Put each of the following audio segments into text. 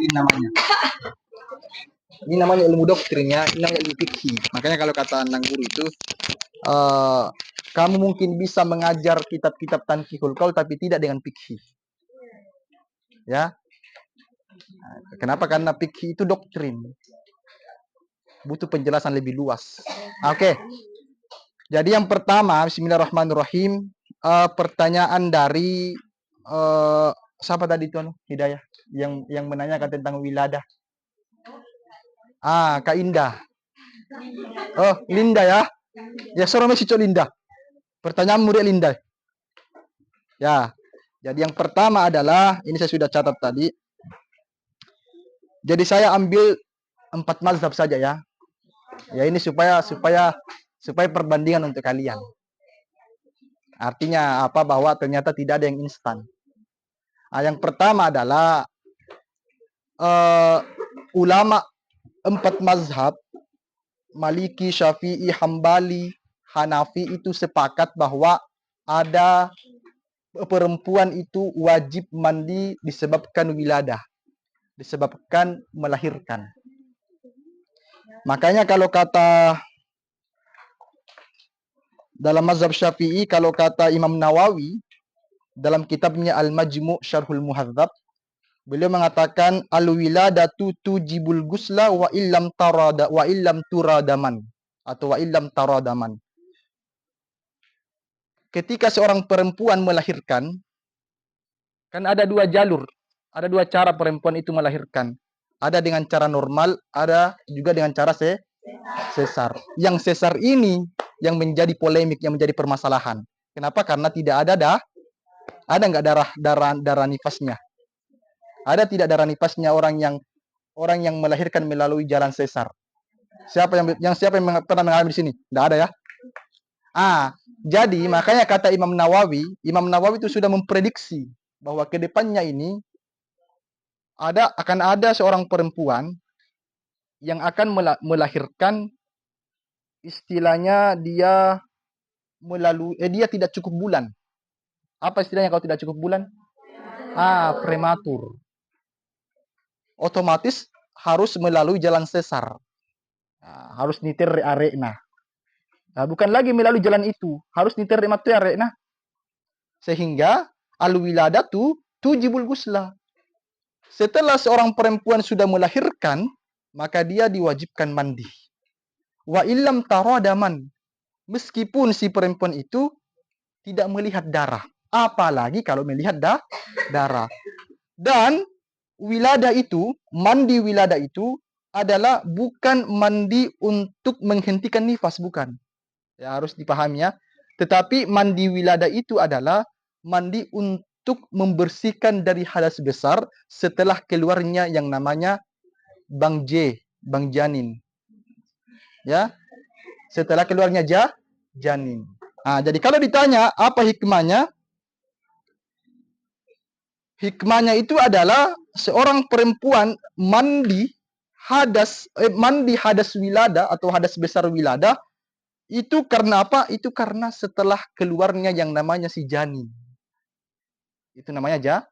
doktrin namanya. Ini namanya ilmu doktrin ya, ini namanya ilmu fikih. Makanya kalau kata Nang Guru itu, kamu mungkin bisa mengajar kitab-kitab Tanqihul Qaul tapi tidak dengan fikih. Ya. Kenapa? Karena fikih itu doktrin. Butuh penjelasan lebih luas. Oke. Jadi yang pertama, bismillahirrahmanirrahim, pertanyaan dari siapa tadi itu Hidayah yang menanyakan tentang wiladah. Kak Indah. Oh, Linda ya. Ya, sorome si Linda. Pertanyaan murid Linda. Ya. Jadi yang pertama adalah, ini saya sudah catat tadi. Jadi saya ambil 4 mazhab saja ya. Ya ini supaya perbandingan untuk kalian. Artinya apa? Bahwa ternyata tidak ada yang instan. Yang pertama adalah ulama 4 mazhab, Maliki, Syafi'i, Hambali, Hanafi itu sepakat bahwa ada perempuan itu wajib mandi disebabkan wiladah, disebabkan melahirkan. Makanya kalau kata dalam mazhab Syafi'i, kalau kata Imam Nawawi dalam kitabnya Al-Majmu' Syarhul Muhadzab, beliau mengatakan al-wiladatu tujibul gusla wa illam turadaman atau wa illam taradaman. Ketika seorang perempuan melahirkan, kan ada 2 jalur, ada 2 cara perempuan itu melahirkan. Ada dengan cara normal, ada juga dengan cara sesar. Yang sesar ini yang menjadi polemik, yang menjadi permasalahan. Kenapa? Karena tidak ada nggak darah nifasnya? Ada tidak darah nifasnya orang yang melahirkan melalui jalan sesar? Siapa yang pernah mengalami di sini? Tidak ada ya? Jadi makanya kata Imam Nawawi itu sudah memprediksi bahwa ke depannya ini akan ada seorang perempuan yang akan melahirkan, istilahnya dia tidak cukup bulan. Apa istilahnya kalau tidak cukup bulan? Prematur. Otomatis harus melalui jalan sesar. Harus niter arekna. Bukan lagi melalui jalan itu, harus niter matu arekna. Sehingga al-wiladatu tujibul gusla. Setelah seorang perempuan sudah melahirkan, maka dia diwajibkan mandi. Wa illam taradaman. Meskipun si perempuan itu tidak melihat darah. Apalagi kalau melihat darah. Dan mandi wiladah itu adalah bukan mandi untuk menghentikan nifas, bukan. Ya, harus dipahami ya. Tetapi mandi wiladah itu adalah mandi untuk membersihkan dari hadas besar setelah keluarnya yang namanya bang janin. Ya. Setelah keluarnya janin. Jadi kalau ditanya apa hikmahnya? Hikmahnya itu adalah seorang perempuan mandi hadas wiladah atau hadas besar wiladah itu karena apa? Itu karena setelah keluarnya yang namanya si janin. Itu namanya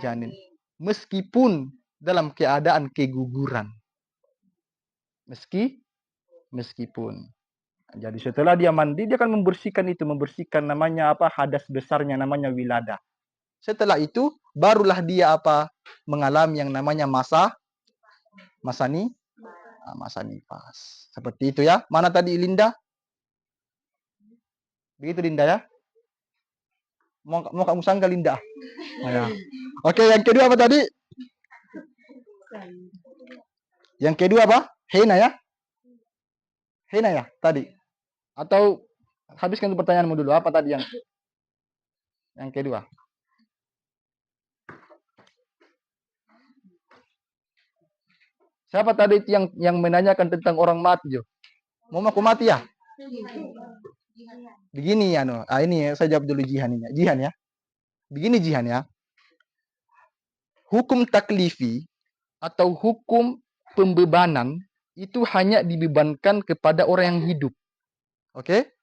janin. Meskipun dalam keadaan keguguran. Meskipun. Jadi setelah dia mandi, dia akan membersihkan namanya apa? Hadas besarnya namanya wiladah. Setelah itu barulah dia mengalami yang namanya masa nifas. Seperti itu ya. Mana tadi Linda? Begitu Linda ya. Mau kamu sangka Linda. Ya. Oke, yang kedua apa tadi? Yang kedua apa? Hena ya? Hena ya tadi. Atau habiskan pertanyaanmu dulu. Apa tadi yang kedua? Siapa tadi yang menanyakan tentang orang mati, Jo? Mau aku mati ya? Begini ya, ini saya jawab dulu Jihan ini. Jihan ya. Begini Jihan ya. Hukum taklifi atau hukum pembebanan itu hanya dibebankan kepada orang yang hidup. Oke?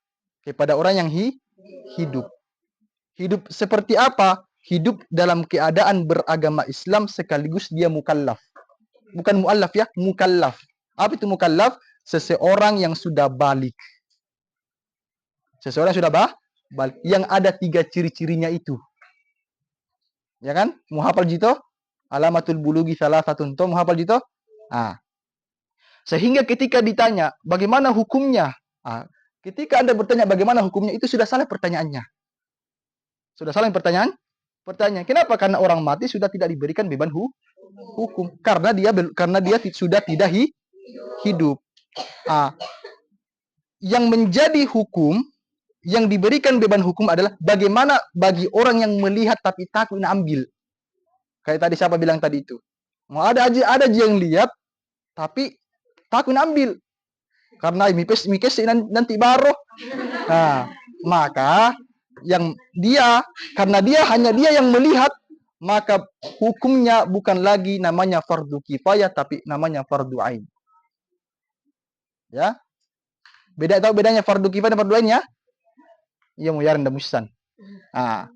Kepada orang yang hidup. Hidup seperti apa? Hidup dalam keadaan beragama Islam sekaligus dia mukallaf. Bukan muallaf ya, mukallaf. Apa itu mukallaf? Seseorang yang sudah balik. Seseorang yang sudah balik. Yang ada 3 ciri-cirinya itu. Ya kan? Muhafal jito? Alamatul bulugi salah satu to muhafal jito? Ah. Sehingga ketika ditanya, bagaimana hukumnya? Ah, ketika Anda bertanya bagaimana hukumnya, itu sudah salah pertanyaannya. Sudah salah pertanyaan? Pertanyaan. Kenapa? Karena orang mati sudah tidak diberikan beban hukum. Karena dia sudah tidak hidup. Ah, yang menjadi hukum, yang diberikan beban hukum adalah bagaimana bagi orang yang melihat tapi takut ambil. Kayak tadi siapa bilang tadi itu. Mau ada aja yang lihat tapi takut ambil. Karena mikes nanti baru. Nah, maka yang karena hanya dia yang melihat, maka hukumnya bukan lagi namanya fardu kifayah tapi namanya fardu ain. Ya. Tahu bedanya fardu kifayah dan fardu ain ya? Iya mau yaran damusan. Ah.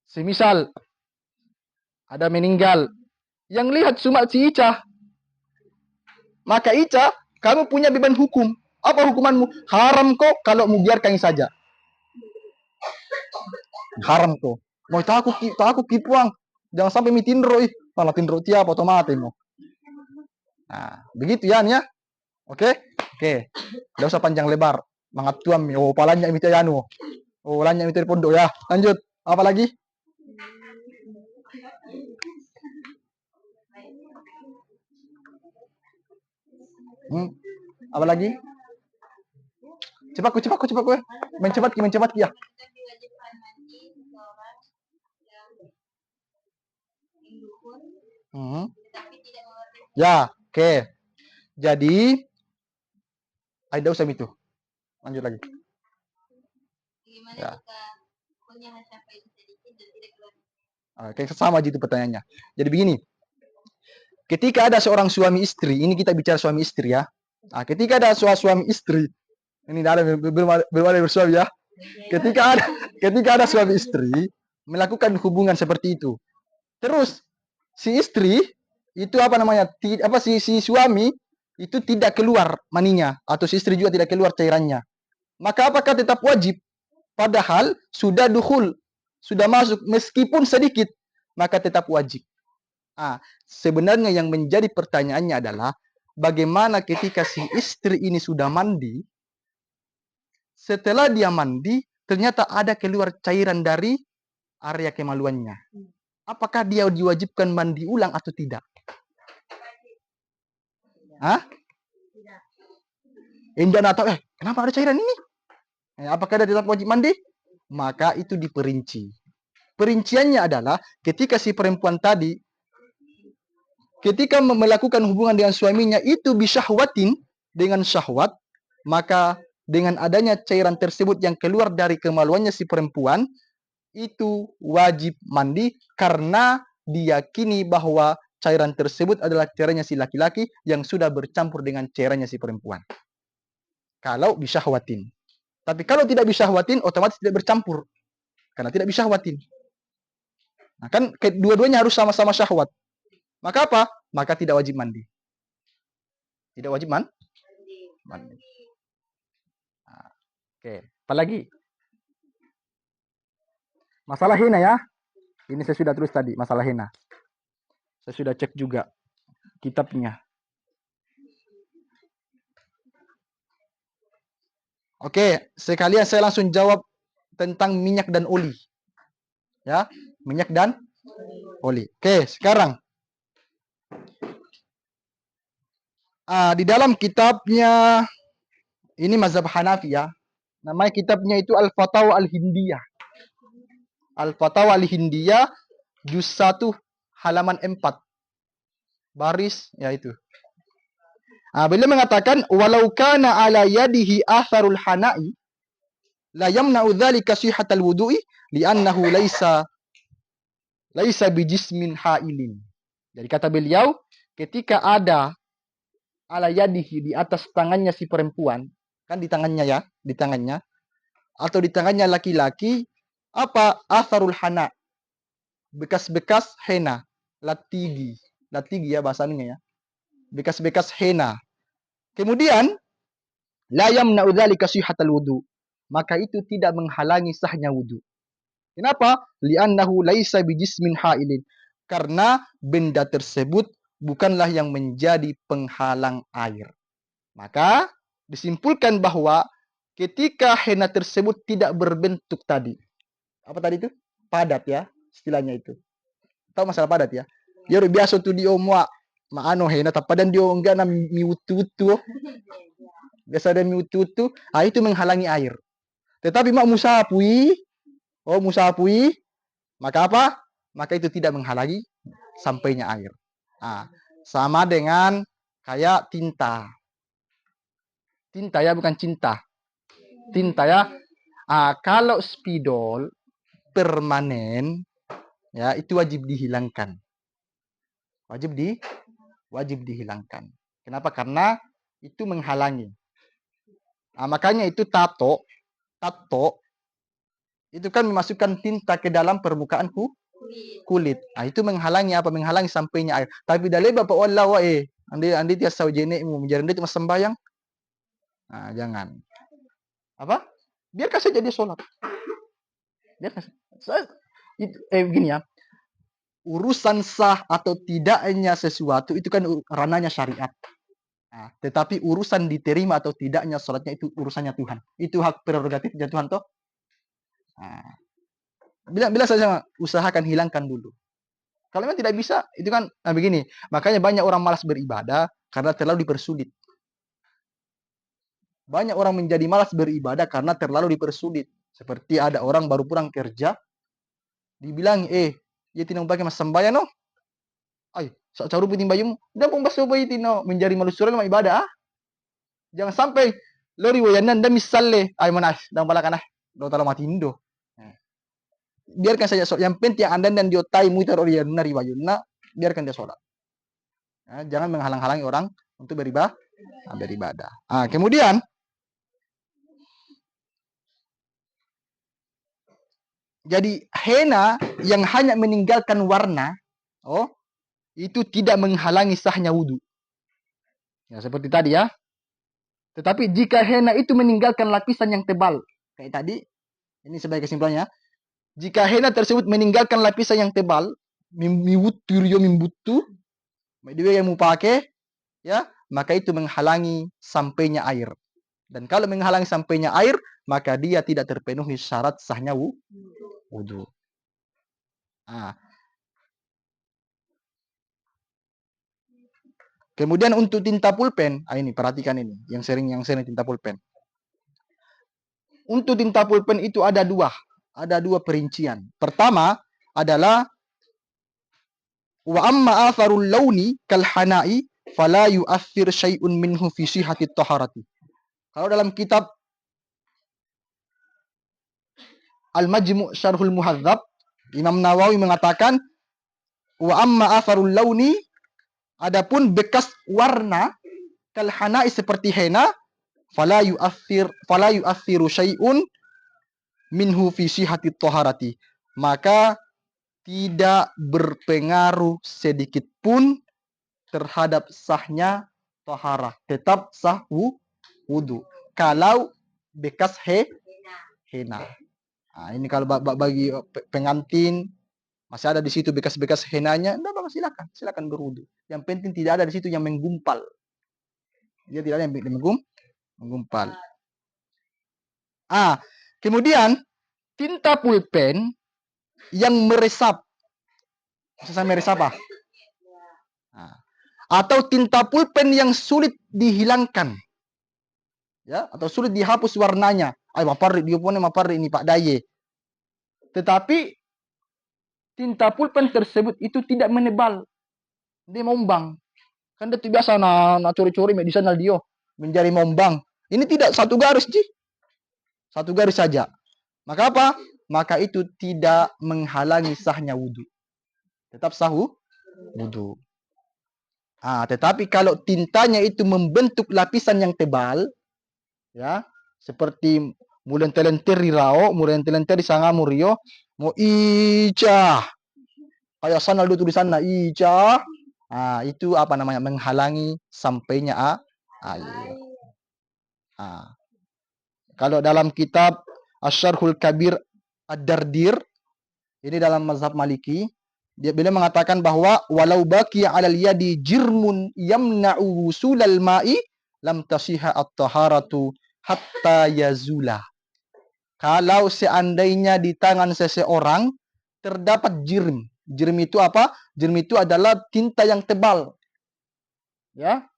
Semisal ada meninggal, yang lihat cuma si Ica. Maka Ica, kamu punya beban hukum. Apa hukumanmu? Haram kok kalau membiarkan saja. Haram kok. Mau aku kipuang. Jangan sampai mitindro ih. Malah tindro tiap otomatis mo. Nah, begitu ya. Oke? Oke. Enggak usah panjang lebar. Mangat tuam. Oh, palanya imita yanu. Oh, palanya imita pondok ya. Lanjut. Apa lagi? Apa lagi? Cepat ku. Mencepat ya. Ya, oke. Jadi ada usah itu. Lanjut lagi. Ya. Oke, sama gitu pertanyaannya. Jadi begini. Ketika ada seorang suami istri, ini kita bicara suami istri ya. Nah, ketika ada suami istri, ini belum ada bersuami ya. Ketika ada suami istri melakukan hubungan seperti itu, terus si istri itu si suami itu tidak keluar maninya atau si istri juga tidak keluar cairannya, maka apakah tetap wajib? Padahal sudah dukhul, sudah masuk meskipun sedikit, maka tetap wajib. Sebenarnya yang menjadi pertanyaannya adalah bagaimana ketika si istri ini sudah mandi, setelah dia mandi ternyata ada keluar cairan dari area kemaluannya. Apakah dia diwajibkan mandi ulang atau tidak? Indah atau kenapa ada cairan ini? Apakah dia tetap wajib mandi? Maka itu diperinci. Perinciannya adalah ketika si perempuan tadi ketika melakukan hubungan dengan suaminya itu bisyahwatin, dengan syahwat, maka dengan adanya cairan tersebut yang keluar dari kemaluannya si perempuan, itu wajib mandi karena diyakini bahwa cairan tersebut adalah cairannya si laki-laki yang sudah bercampur dengan cairannya si perempuan. Kalau bisyahwatin. Tapi kalau tidak bisyahwatin, otomatis tidak bercampur. Karena tidak bisyahwatin. Nah, kan dua-duanya harus sama-sama syahwat. Maka apa? Maka tidak wajib mandi. Tidak wajib mandi. Nah, oke. Apalagi? Masalah hina ya. Ini saya sudah tulis tadi, masalah hina. Saya sudah cek juga kitabnya. Oke, sekalian saya langsung jawab tentang minyak dan oli. Ya, minyak dan oli. Oke, sekarang di dalam kitabnya ini mazhab Hanafi ya. Namanya kitabnya itu Al-Fatawa Al-Hindiyah. Al-Fatawa Al-Hindiyah juz 1 halaman 4. Baris ya itu. Beliau mengatakan walau kana ala yadihi atharul hana'i la yamna'u dzalika sihhatal wudu'i li'annahu laisa bijismin ha'ilin. Jadi kata beliau, ketika ada ala yadihi di atas tangannya si perempuan, kan di tangannya ya, di tangannya atau di tangannya laki-laki apa atharul hana, bekas-bekas henna, latigi ya bahasanya ya. bekas-bekas henna. Kemudian la yamna'u dzalika sihhatal wudu. Maka itu tidak menghalangi sahnya wudu. Kenapa? Li'annahu laisa bijismin hailin. Karena benda tersebut bukanlah yang menjadi penghalang air. Maka disimpulkan bahwa ketika henna tersebut tidak berbentuk tadi. Apa tadi itu? Padat ya, istilahnya itu. Tahu masalah padat ya? Ya biasa tuh dia maano henna tapadan dia enggak na miutu-utu. Biasa ada miutu-utu, itu menghalangi air. Tetapi mak musapui, maka apa? Maka itu tidak menghalangi sampainya air. Sama dengan kayak tinta. Tinta ya, bukan cinta. Tinta ya. Kalau spidol permanen ya, itu wajib dihilangkan. Wajib dihilangkan. Kenapa? Karena itu menghalangi. Makanya itu tato itu kan memasukkan tinta ke dalam permukaan kulit. Itu menghalangi apa? Menghalangi sampainya air. Tapi dalil bapak Allah andi dia saujene mu menjadi dia cuma sembayang. Jangan. Apa? Biarkan saja dia sholat. Biarkan. Begini ya. Urusan sah atau tidaknya sesuatu itu kan ranahnya syariat. Tetapi urusan diterima atau tidaknya sholatnya itu urusannya Tuhan. Itu hak prerogatifnya Tuhan toh. Bila saja usahakan hilangkan dulu. Kalau memang tidak bisa, itu kan begini. Makanya banyak orang malas beribadah karena terlalu dipersulit. Banyak orang menjadi malas beribadah karena terlalu dipersulit. Seperti ada orang baru pulang kerja, dibilang, ya tinong pakai mas sembahyang no. Sak caru puting bayum, dan pun baso bayi tino menjadi manusia dalam ibadah. Jangan sampai lori wayanan dan misalnya, manas, dan palakanah, do talo matindo. Biarkan saja sholat. Yang penting anda dan diotai mutar oriana riwayuna, biarkan dia sholat. Jangan menghalang-halangi orang untuk beribadah. Kemudian jadi henna yang hanya meninggalkan warna, itu tidak menghalangi sahnya wudu. Ya seperti tadi ya. Tetapi jika henna itu meninggalkan lapisan yang tebal, kayak tadi, ini sebagai kesimpulannya. Jika henna tersebut meninggalkan lapisan yang tebal, mimbutu, yang mau pakai, ya, maka itu menghalangi sampainya air. Dan kalau menghalangi sampainya air, maka dia tidak terpenuhi syarat sahnya wudu. Kemudian untuk tinta pulpen, ini perhatikan ini, yang sering tinta pulpen. Untuk tinta pulpen itu ada dua perincian. Pertama adalah wa amma atharul launi kal hana'i fala yu'athir syai'un minhu fi sihhati taharati. Kalau dalam kitab Al-Majmu' Syarhul Muhadzab, Imam Nawawi mengatakan wa amma atharul launi, adapun bekas warna kal hana'i seperti henna, fala yu'athiru syai'un minhu fi sihhati taharati. Maka tidak berpengaruh sedikit pun terhadap sahnya taharah. Tetap sah wudu. Kalau bekas henna. Ini kalau bagi pengantin masih ada di situ bekas-bekas henanya, silakan berwudu. Yang penting tidak ada di situ yang menggumpal. Dia tidak ada yang menggumpal. Kemudian tinta pulpen yang meresap. Maksudnya meresap apa? Atau tinta pulpen yang sulit dihilangkan. Ya, atau sulit dihapus warnanya. Maparri dia punya maparri ini Pak Daye. Tetapi tinta pulpen tersebut itu tidak menebal. Dia mombang. Kan dia biasa na curi-curi di sana dia menjadi mombang. Ini tidak satu garis, satu garis saja. Maka apa? Maka itu tidak menghalangi sahnya wudu. Tetap sah wudu. Tetapi kalau tintanya itu membentuk lapisan yang tebal, ya, seperti mulen telenter rirao, mulen telenter sangamur yo, mo ica. Kayak sana ada tulisan na ica. Itu apa namanya? Menghalangi sampainya air. Kalau dalam kitab Asy-Syarhul Kabir Ad-Dardir, ini dalam mazhab Maliki, beliau mengatakan bahwa walau baki 'alal yadi jirmun yamna'u wusulal ma'i lam tasihha at-taharatu hatta yazula. Kalau seandainya di tangan seseorang terdapat jirm. Jirm itu apa? Jirm itu adalah tinta yang tebal. Ya.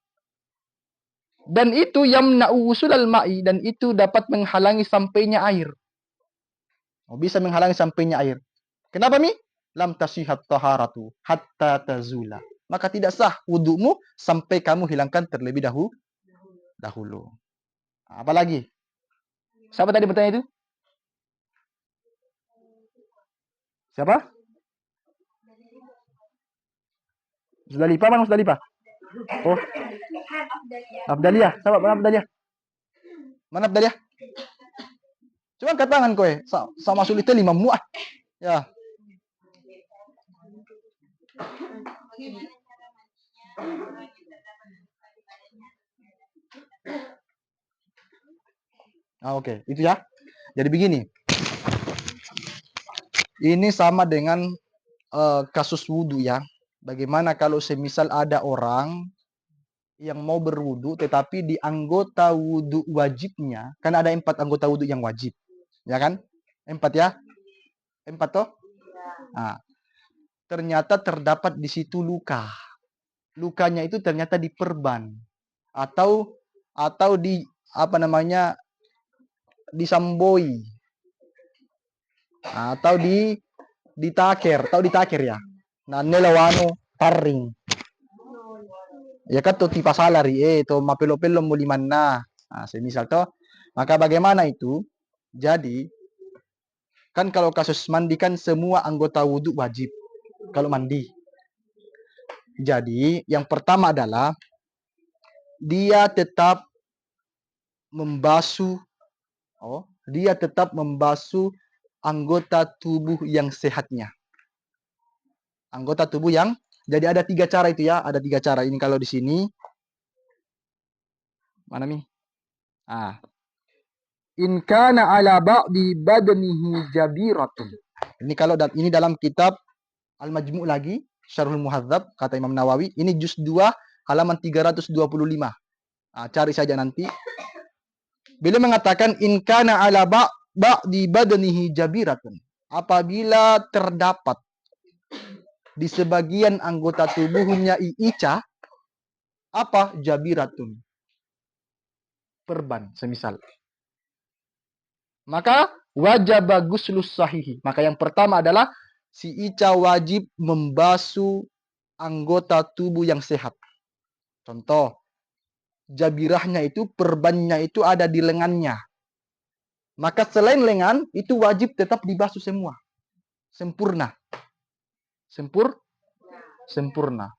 Dan itu yamna'u wusulal ma'i, dan itu dapat menghalangi sampainya air. Bisa menghalangi sampainya air. Kenapa, Mi? Lam tasihat taharatu hatta tazula. Maka tidak sah wudumu sampai kamu hilangkan terlebih dahulu. Apalagi? Siapa tadi bertanya itu? Siapa? Musdalifah, mana Musdalifah? Oh, Abdaliyah. Siapa? Mana Abdaliyah? Mana Abdaliyah? Cuma angkat tangan kowe. Sama sulitnya 5 muah. Ya. Oke. Itu ya. Jadi begini. Ini sama dengan kasus wudhu ya. Bagaimana kalau semisal ada orang yang mau berwudhu tetapi di anggota wudhu wajibnya, kan ada 4 anggota wudhu yang wajib. Ya kan? 4 ya? 4 toh? Ternyata terdapat di situ luka. Lukanya itu ternyata diperban atau di apa namanya? Disamboi. Atau ditaker, tahu ditaker ya? Nah, nelawano taring. Ya kan tuh tipa salari to mapelo-pelo muliman na. Semisal toh. Maka bagaimana itu? Jadi kan kalau kasus mandi kan semua anggota wudhu wajib kalau mandi. Jadi yang pertama adalah dia tetap membasuh anggota tubuh yang sehatnya. Anggota tubuh yang, jadi ada 3 cara itu ya, ada 3 cara. Ini kalau di sini mana nih? In kana ala ba'di badanihi jabiratun. Ini kalau ini dalam kitab Al-Majmu' lagi, Syarhul Muhadzab kata Imam Nawawi, ini juz 2 halaman 325. Cari saja nanti. Beliau mengatakan in kana ala ba'di badanihi jabiratun. Apabila terdapat di sebagian anggota tubuhnya ica, apa? Jabiratun. Perban, semisal. Maka wajib guslus sahihi. Maka yang pertama adalah si ica wajib membasuh anggota tubuh yang sehat. Contoh, jabirahnya itu, perbannya itu ada di lengannya. Maka selain lengan, itu wajib tetap dibasuh semua. Sempurna. Sempurna.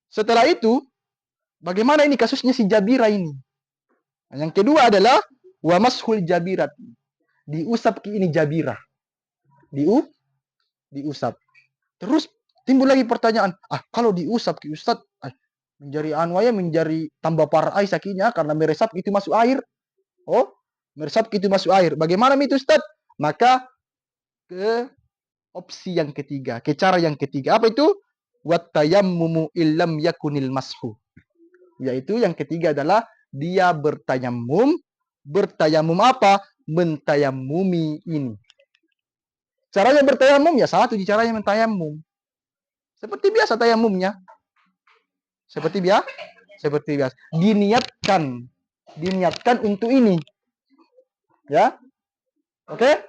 Setelah itu, bagaimana ini kasusnya si Jabira ini? Yang kedua adalah wa mashul jabirat. Diusap ki ini Jabira. Diusap. Terus timbul lagi pertanyaan, kalau diusap ki Ustaz, menjadi tambah parah sakinya karena meresap itu masuk air. Meresap itu masuk air. Bagaimana itu Ustaz? Maka ke opsi yang ketiga, ke cara yang ketiga. Apa itu? Wat tayammumu illam yakunil mashu. Yaitu yang ketiga adalah dia bertayamum. Bertayamum apa? Mentayamumi ini. Caranya bertayamum ya satu caranya mentayamum. Seperti biasa tayamumnya. Seperti biasa. Diniatkan untuk ini. Ya. Oke?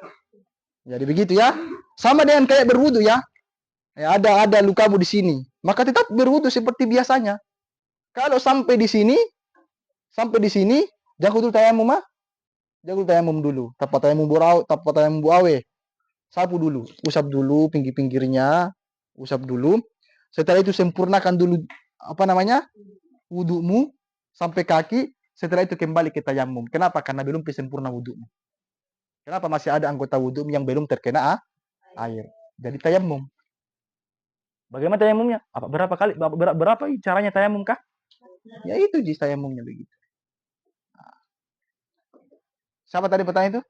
Jadi begitu ya. Sama dengan kayak berwudu ya. Ada lukamu di sini. Maka tetap berwudu seperti biasanya. Kalau sampai di sini, jangan dulu tayamum Jangan tayamum dulu. Tapat tayamum buawe. Sapu dulu. Usap dulu pinggir-pinggirnya. Usap dulu. Setelah itu sempurnakan dulu wudumu sampai kaki. Setelah itu kembali ke tayamum. Kenapa? Karena belum sempurna wudumu. Kenapa? Masih ada anggota wudu yang belum terkena air. Jadi tayamum. Bagaimana tayamumnya? Berapa kali? Berapa caranya tayamum kah? Ya itu jis tayamumnya begitu. Siapa tadi pertanyaan itu?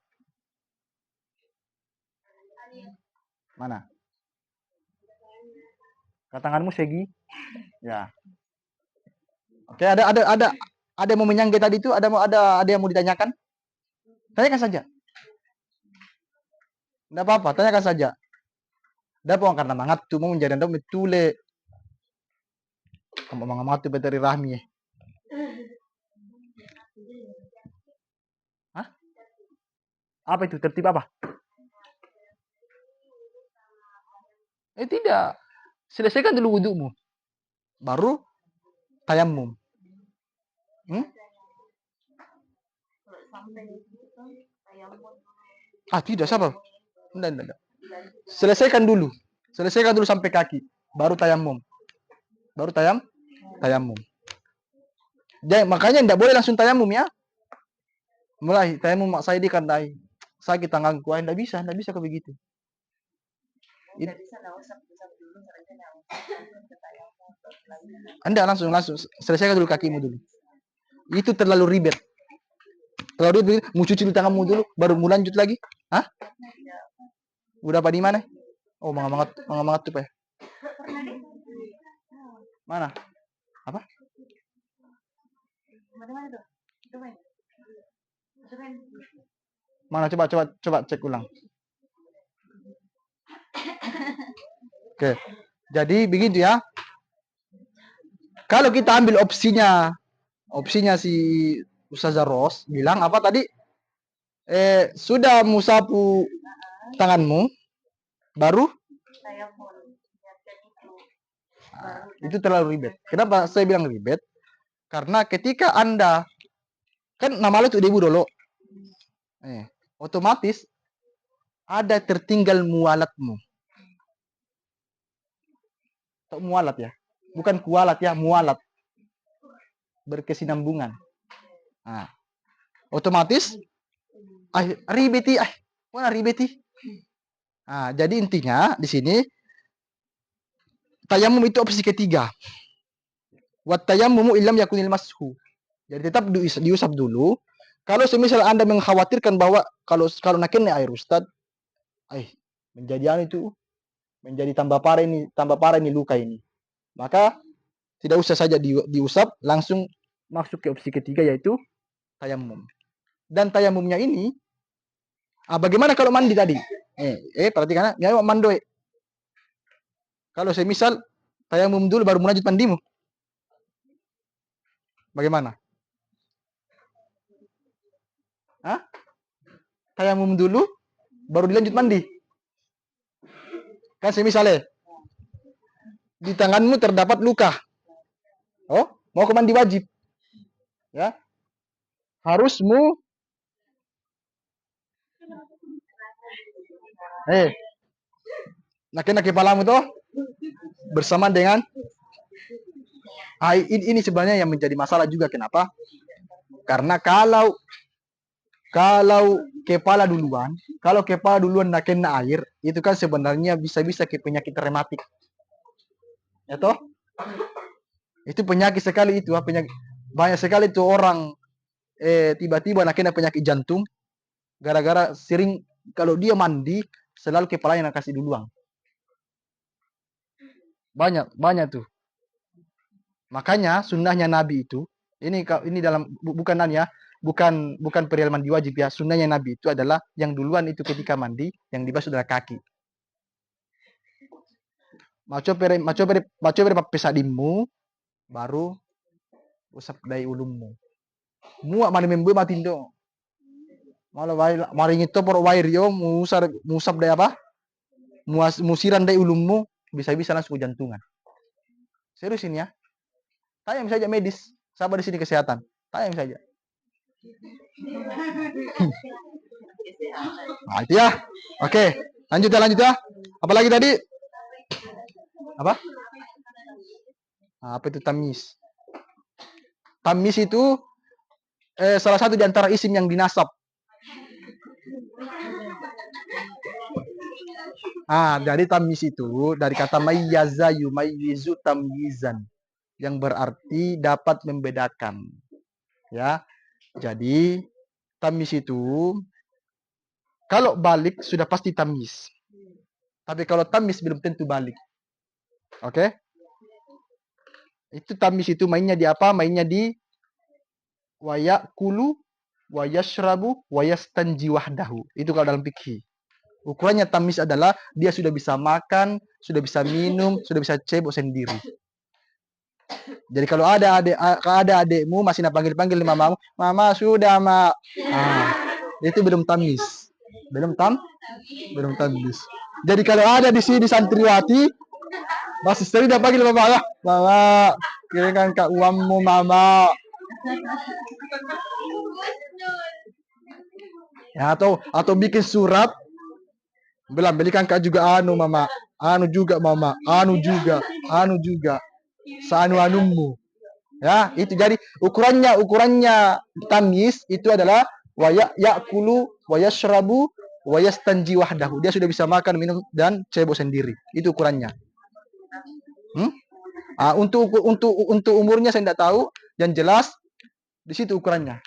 Mana? Tanganmu segi? Ya. Oke, ada yang mau menyangga tadi itu? Ada yang mau ditanyakan? Tanyakan saja. Tidak apa-apa, tanyakan saja. Dapat karena mangat tu mau menjadi anda metule. Kamu mangat tu beteri rahmi. Hah? Apa itu? Tertib apa? Tidak. Selesaikan dulu wudukmu. Baru tayamum. Tidak, sabar. Tidak. Selesaikan dulu sampai kaki. Baru tayamum. Tayamum. Jadi, makanya tidak boleh langsung tayamum ya. Mulai tayamum mak saya dikandai. Sakit tanganku, tidak bisa ke begitu. Anda langsung selesaikan dulu kakimu dulu. Itu terlalu ribet. Mau cuci dulu tanganmu dulu, baru mau lanjut lagi. Hah? Udah apa di mana? Oh, mangat tuh ya. Mana? Apa? Mana coba cek ulang. Oke. Jadi begitu ya. Kalau kita ambil opsinya si Ustazah Ros bilang apa tadi? Sudah musapu tanganmu, baru itu terlalu ribet. Kenapa saya bilang ribet? Karena ketika Anda kan nama itu debu dulu, otomatis ada tertinggal mualatmu. Mualat ya, bukan kualat ya, mualat, berkesinambungan. Nah, otomatis ribeti, mana ribeti? Nah, jadi intinya di sini tayamum itu opsi ketiga. Wat tayammumu illam yakunil mashu. Jadi tetap diusap dulu. Kalau semisal Anda mengkhawatirkan bahwa kalau nak kena air Ustad, menjadi tambah parah ini luka ini. Maka tidak usah saja diusap, langsung masuk ke opsi ketiga yaitu tayamum. Dan tayamumnya ini bagaimana kalau mandi tadi? Perhatikan ya, mandoe. Kalau semisal tayamum dulu baru lanjut mandimu. Bagaimana? Tayamum dulu baru dilanjut mandi. Kan semisalnya di tanganmu terdapat luka. Oh, mau ke mandi wajib. Ya. Harusmu nak kepalamu toh bersama dengan ini sebenarnya yang menjadi masalah juga. Kenapa? Karena kalau kepala duluan nak kena air, itu kan sebenarnya bisa ke penyakit rematik. Ya toh? Itu penyakit sekali itu, banyak sekali itu orang tiba-tiba nak kena penyakit jantung gara-gara sering kalau dia mandi selalu kepalanya nak kasih duluan. Banyak tuh. Makanya sunnahnya Nabi itu ini dalam bukan perihal mandi wajib ya. Sunnahnya Nabi itu adalah yang duluan itu ketika mandi, yang dibasuh adalah kaki. Maco pere pesadimmu baru usap dai ulummu. Muak mani membu matindo. Malah mari ngito por wair yo musap dai apa? Musiran dai ulummu bisa-bisa langsung jantungan. Serius ini ya. Tanya saja medis, sabar di sini kesehatan. Tanya saja. Nah, itu ya. Oke, lanjut ya. Apalagi tadi? Apa? Apa itu tamis? Tamis itu salah satu di antara isim yang dinasab. Jadi tamyiz itu dari kata mayyaza yumayyizu tamyizan, yang berarti dapat membedakan. Ya. Jadi tamyiz itu kalau balik sudah pasti tamyiz. Tapi kalau tamyiz belum tentu balik. Oke? Itu tamyiz itu mainnya di apa? Mainnya di wa ya'kulu wa yashrabu wa yastanji wahdahu. Itu kalau dalam fikih. Ukurannya tamyiz adalah dia sudah bisa makan, sudah bisa minum, sudah bisa cebok sendiri. Jadi kalau ada adikmu masih nak panggil-panggil mamamu, mama sudah, mak. Itu belum tamyiz. Belum tamyiz. Jadi kalau ada di sini santriwati masih sering dia panggil mama, mama, kirimkan kak uangmu, mama. Ya, atau bikin surat, bilang belikan kak juga anu, mama, anu juga mama, anu juga, seanu-anummu. Ya, itu jadi ukurannya tamyiz itu adalah wa ya'kulu wa yashrabu wa yastanji wahdahu. Dia sudah bisa makan, minum dan cebok sendiri. Itu ukurannya. Untuk umurnya saya tidak tahu, yang jelas di situ ukurannya.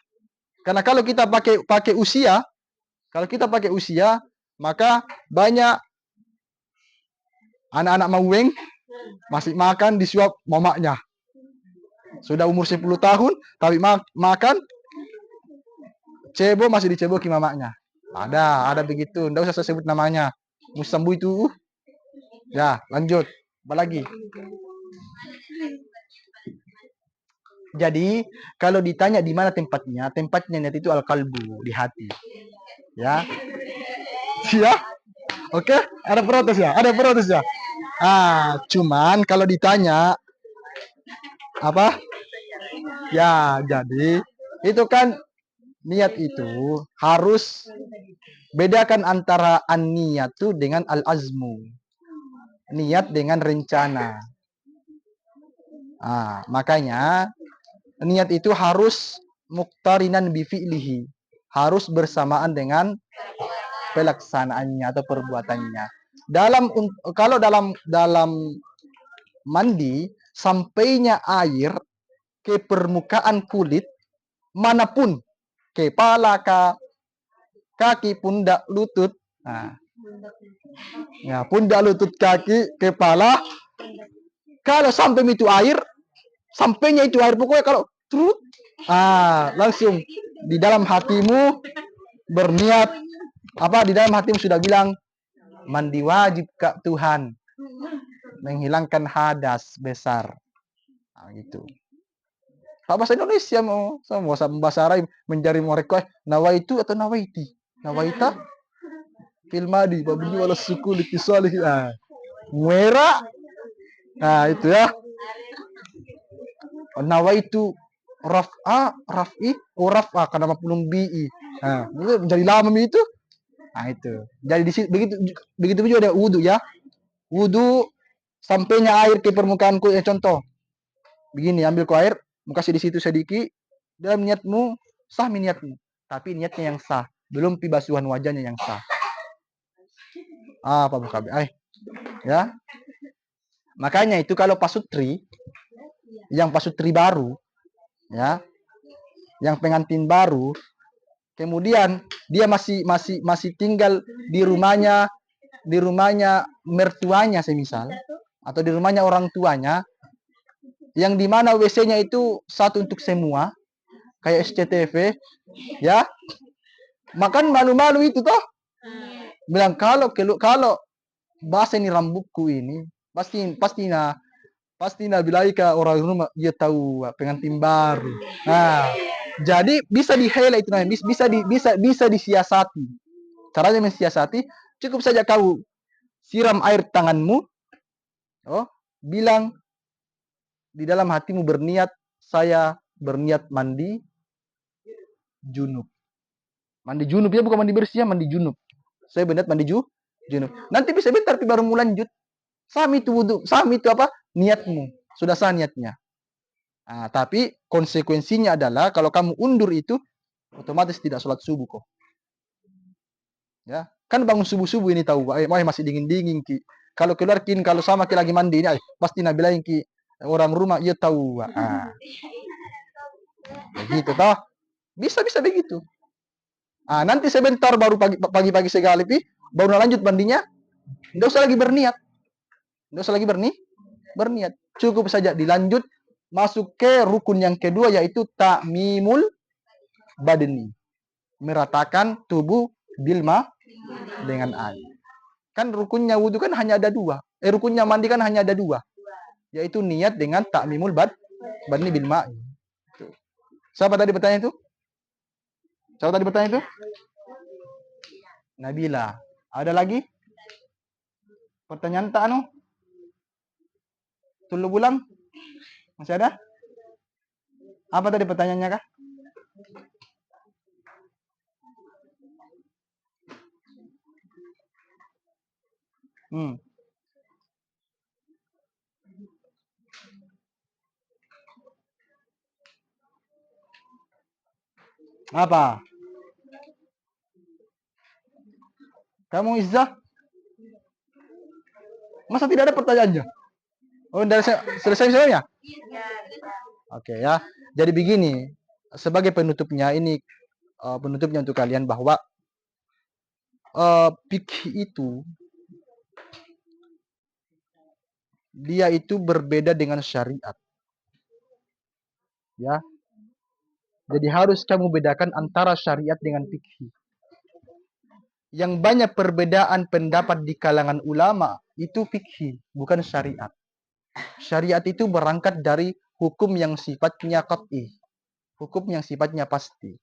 Karena kalau kita pakai usia, maka banyak anak-anak maweng masih makan disuap mamanya. Sudah umur 10 tahun tapi makan cebo masih diceboki mamanya. Ada begitu, enggak usah saya sebut namanya. Musambu itu. Ya, lanjut. Apa lagi? Jadi, kalau ditanya di mana tempatnya niat itu al-qalbu, di hati. Ya. Ya. Oke, ada protes ya? Cuman kalau ditanya apa? Ya, jadi itu kan niat itu harus bedakan antara an-niyatu dengan al-azmu. Niat dengan rencana. Makanya niat itu harus muqtarinan bi fi'lihi. Harus bersamaan dengan pelaksanaannya atau perbuatannya. Kalau dalam mandi, sampainya air ke permukaan kulit manapun, kepala, kaki, pundak, lutut. Pundak, lutut, kaki, kepala. Kalau sampai itu air, sampainya itu air, pokoknya kalau trut, langsung di dalam hatimu berniat di dalam hatimu sudah bilang mandi wajib Kak Tuhan, menghilangkan hadas besar. Gitu. Pak bahasa Indonesia mau bahasa Arab mencari mereka nawaitu atau nawaiti. Nawaita fil madi babni wala sukul lisalih. Muera. Itu ya. Nawaitu raf'i karena maf'ulun bi'i. Itu menjadi lama itu. Itu. Jadi di situ begitu juga ada wudu ya. Wudu sampainya air ke permukaan kulit. Contoh. Begini, ambil air, kasih di situ sedikit, dalam niatmu sah niatmu. Tapi niatnya yang sah, belum pibasuhan wajahnya yang sah. Apa buka? Ya. Makanya itu kalau pasutri, yang pasutri baru, ya, yang pengantin baru, kemudian dia masih tinggal di rumahnya mertuanya semisal, atau di rumahnya orang tuanya, yang dimana WC-nya itu satu untuk semua, kayak SCTV, ya, makan malu-malu itu toh, bilang kalau bahasa ini rambutku ini pasti bilai ke orang rumah dia tahu pengantin baru. Jadi bisa dihela itu namanya, bisa disiasati. Caranya mensiasati, cukup saja kau siram air tanganmu, bilang di dalam hatimu berniat, saya berniat mandi junub. Mandi junub ya, bukan mandi bersih, mandi junub. Saya berniat mandi junub. Nanti bisa bentar baru mau lanjut. Sami itu wudu, sami itu apa? Niatmu. Sudah sah niatnya. Tapi konsekuensinya adalah kalau kamu undur itu, otomatis tidak sholat subuh kok. Ya, kan bangun subuh-subuh ini tahu, masih dingin-dingin ki. Kalau keluar kin kalau sama ki lagi mandi ini, pasti nabi lain ki orang rumah ia tahu. Begitu toh. Bisa begitu. Nanti sebentar baru pagi-pagi sekali baru lanjut mandinya. Enggak usah lagi berniat. Enggak usah lagi berniat. Cukup saja dilanjut masuk ke rukun yang kedua yaitu ta'mimul badani. Meratakan tubuh bilma dengan air. Kan rukunnya wudhu kan hanya ada dua. Rukunnya mandi kan hanya ada dua. Yaitu niat dengan ta'mimul badani bilma. Siapa tadi bertanya itu? Siapa tadi bertanya itu? Nabila. Ada lagi? Pertanyaan tak anu? Tulu bulang? Masih ada? Apa tadi pertanyaannya kah? Apa? Kamu Izzah? Masa tidak ada pertanyaannya? Oh, udah selesai semuanya? Oke ya. Jadi begini, sebagai penutupnya ini penutupnya untuk kalian bahwa fikih itu dia itu berbeda dengan syariat. Ya. Jadi harus kamu bedakan antara syariat dengan fikih. Yang banyak perbedaan pendapat di kalangan ulama itu fikih, bukan syariat. Syariat itu berangkat dari hukum yang sifatnya qat'i, hukum yang sifatnya pasti.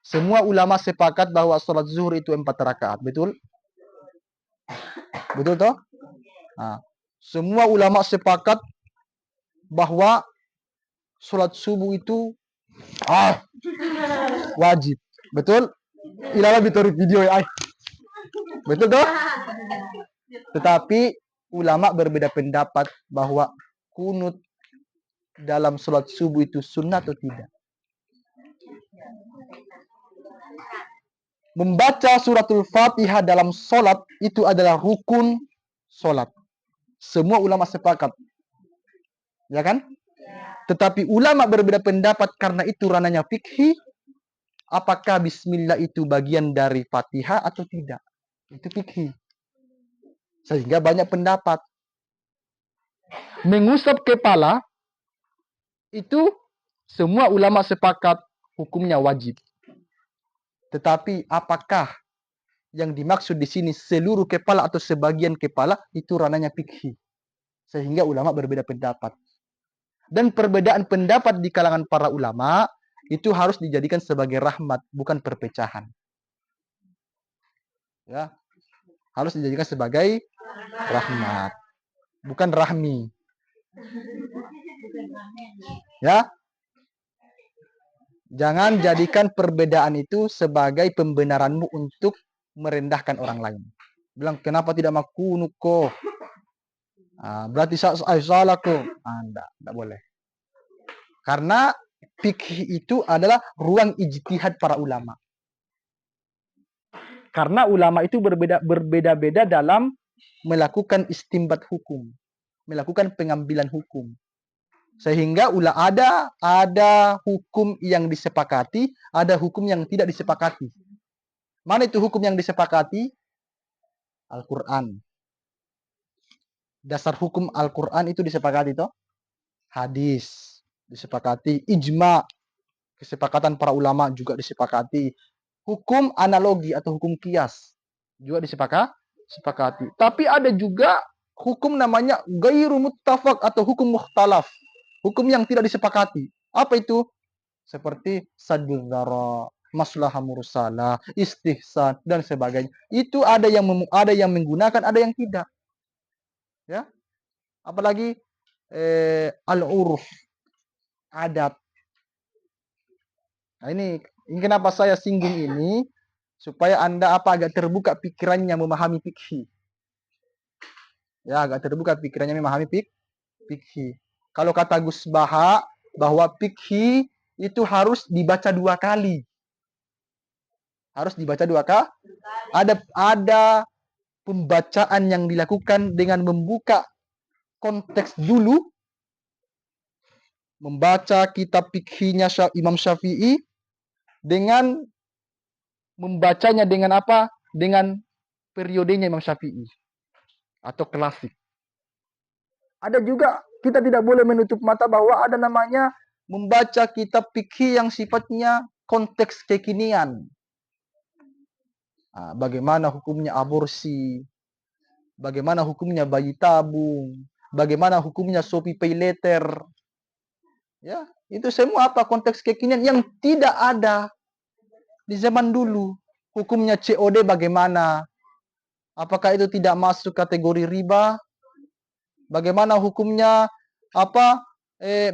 Semua ulama sepakat bahwa sholat zuhur itu 4 rakaat, betul? Betul toh? Semua ulama sepakat bahwa sholat subuh itu wajib, betul? Ilala bitori video ya. Betul toh? Tetapi ulama berbeda pendapat bahwa kunut dalam sholat subuh itu sunnah atau tidak. Membaca suratul Fatihah dalam sholat itu adalah rukun sholat. Semua ulama sepakat. Ya kan? Tetapi ulama berbeda pendapat karena itu ranahnya fikih. Apakah bismillah itu bagian dari Fatihah atau tidak? Itu fikih. Sehingga banyak pendapat. Mengusap kepala itu semua ulama sepakat hukumnya wajib. Tetapi apakah yang dimaksud di sini seluruh kepala atau sebagian kepala itu ranahnya fikih. Sehingga ulama berbeda pendapat. Dan perbedaan pendapat di kalangan para ulama itu harus dijadikan sebagai rahmat, bukan perpecahan. Ya, harus dijadikan sebagai rahmat, bukan rahmi. Ya, jangan jadikan perbedaan itu sebagai pembenaranmu untuk merendahkan orang lain. Bilang kenapa tidak makunuk kok? Berarti salah kok. Enggak boleh. Karena fikih itu adalah ruang ijtihad para ulama. Karena ulama itu berbeda-beda dalam melakukan istimbat hukum, melakukan pengambilan hukum. Sehingga ada hukum yang disepakati, ada hukum yang tidak disepakati. Mana itu hukum yang disepakati? Al-Quran. Dasar hukum Al-Quran itu disepakati toh? Hadis disepakati, ijma, kesepakatan para ulama juga disepakati. Hukum analogi atau hukum kias juga disepakati. Tapi ada juga hukum namanya ghairu muttafaq atau hukum mukhtalaf. Hukum yang tidak disepakati. Apa itu? Seperti saddul dzara, maslahah mursalah, istihsan dan sebagainya. Itu ada yang menggunakan, ada yang tidak. Ya. Apalagi al-urf, adat. Nah, ini kenapa saya singgung ini supaya Anda agak terbuka pikirannya memahami fikih. Ya, agak terbuka pikirannya memahami fikih. Kalau kata Gus Baha bahwa fikih itu harus dibaca 2 kali. Harus dibaca 2 kali. Ada pembacaan yang dilakukan dengan membuka konteks dulu, membaca kitab fikhnya Imam Syafi'i dengan membacanya dengan apa? Dengan periodenya Imam Syafi'i atau klasik. Ada juga kita tidak boleh menutup mata bahwa ada namanya membaca kitab fikih yang sifatnya konteks kekinian. Bagaimana hukumnya aborsi, bagaimana hukumnya bayi tabung, bagaimana hukumnya Shopee Pay Later. Ya, itu semua apa konteks kekinian yang tidak ada di zaman dulu. Hukumnya COD bagaimana? Apakah itu tidak masuk kategori riba? Bagaimana hukumnya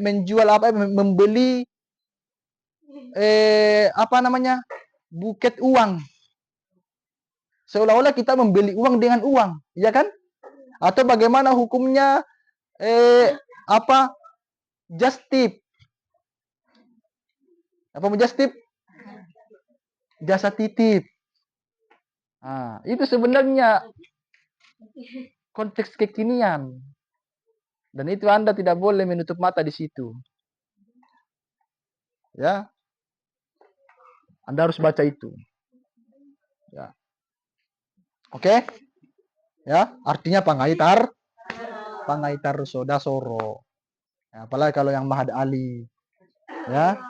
menjual membeli buket uang? Seolah-olah kita membeli uang dengan uang, ya kan? Atau bagaimana hukumnya just tip? Apa just tip? Jasa titip. Itu sebenarnya konteks kekinian. Dan itu Anda tidak boleh menutup mata di situ. Ya. Anda harus baca itu. Ya. Oke? Ya, artinya pangaitar soda soro. Ya, apalagi kalau yang Mahad Ali. Ya.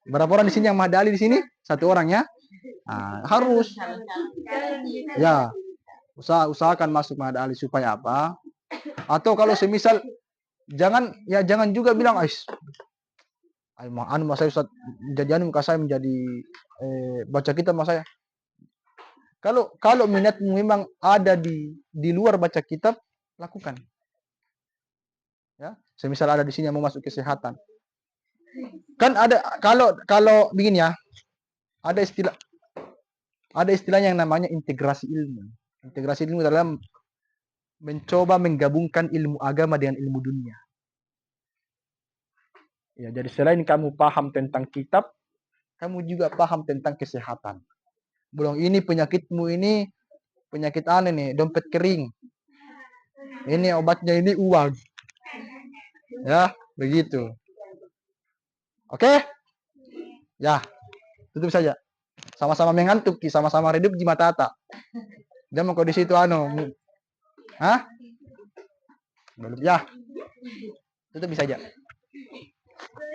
Berapa orang di sini yang Mahad Ali di sini? 1 orang ya. Harus. Ya. Usahakan masuk Mahad Ali supaya apa? Atau kalau semisal jangan juga bilang mas saya Ustaz, jadi muka saya menjadi baca kitab mas saya. Kalau minatmu memang ada di luar baca kitab, lakukan. Ya, semisal ada di sini yang mau masuk kesehatan. Kan ada kalau begini ya, ada istilah yang namanya integrasi ilmu. Integrasi ilmu adalah mencoba menggabungkan ilmu agama dengan ilmu dunia. Ya, jadi selain kamu paham tentang kitab, kamu juga paham tentang kesehatan. Belum ini penyakitmu ini penyakit aneh nih, dompet kering. Ini obatnya ini uang. Ya, begitu. Oke? Ya, tutup saja. Sama-sama mengantuk, sama-sama redup di mata ata. Jangan kau di situ Belum ya. Tutup saja.